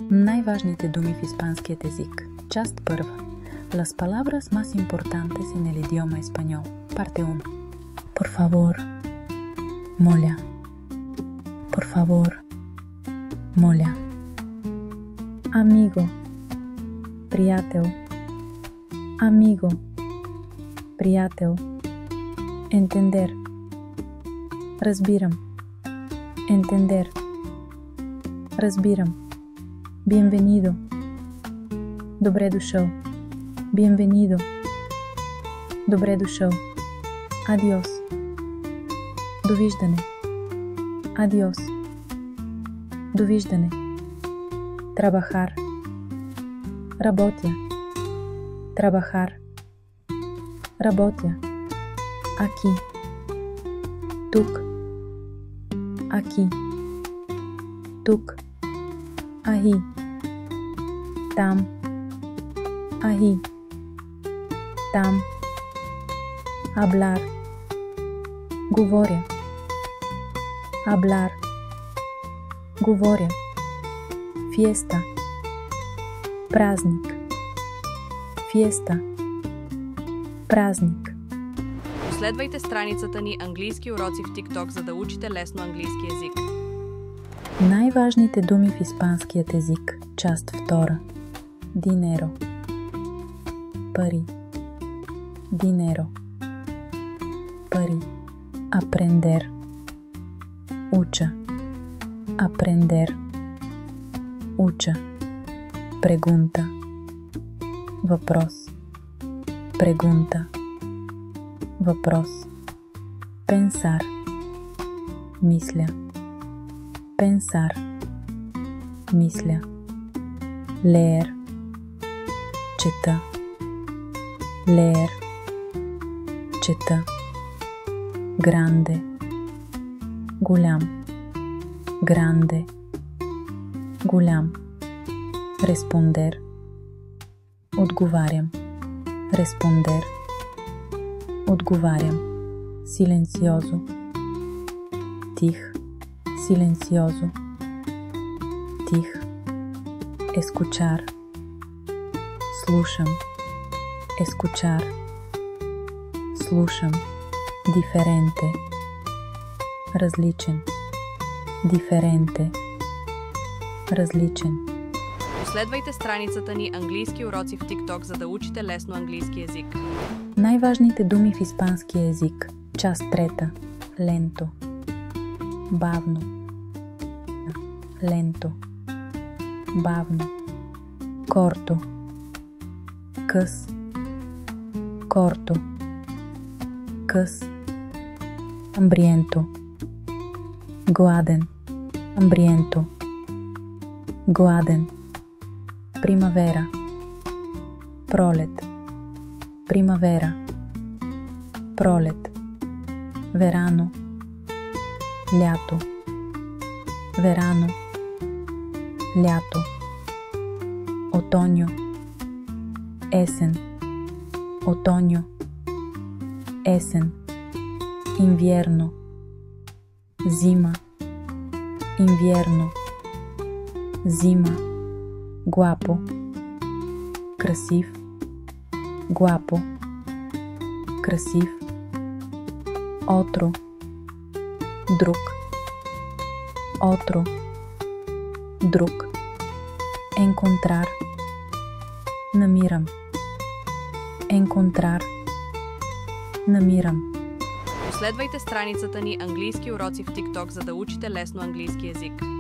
Най-важните думи в испанският език. Част първа. Las palabras más importantes en el idioma español. Parte 1. Por favor. Моля. Por favor. Моля. Amigo. Приятел. Amigo. Приятел. Entender. Разбирам. Entender. Разбирам. Bienvenido. Добре дошъл. Bienvenido. Добре дошъл. Adiós. Довиждане. Adiós. Довиждане. Trabajar. Работя. Trabajar. Работя. Aquí. Тук. Aquí. Тук. Ahí. Там. Ahí. Там. Hablar. Говоря. Hablar. Говоря. Fiesta. Празник. Fiesta. Празник. Последвайте страницата ни Английски уроци в TikTok, за да учите лесно английски език. Най-важните думи в испанският език. Част 2. Dinero. Пари. Dinero. Пари. Aprender. Уча. Aprender. Уча. Pregunta. Въпрос. Pregunta. Въпрос. Pensar. Мисля. Pensar. Мисля. Leer. Чета. Leer. Чета. Grande. Голям. Grande. Голям. Responder. Отговарям. Responder. Отговарям. Silencioso. Тих. Silencioso. Тих. Escuchar. Слушам. Escuchar. Слушам. Diferente. Различен. Diferente. Различен. Последвайте страницата ни Английски уроци в TikTok, за да учите лесно английски език. Най-важните думи в испанския език. Част 3. Lento. Бавно. Lento. Бавно. Corto. Къс. Corto. Къс. Hambriento. Гладен. Hambriento. Гладен. Primavera. Пролет. Primavera. Пролет. Verano. Лято. Verano. Лято. Otoño. Есен. Otoño. Есен. Invierno. Зима. Invierno. Зима. Guapo. Красив. Guapo. Красив. Otro. Друг. Otro. Друг. Encontrar. Намирам. Encontrar. Намирам. Последвайте страницата ни Английски уроци в TikTok, за да учите лесно английски език.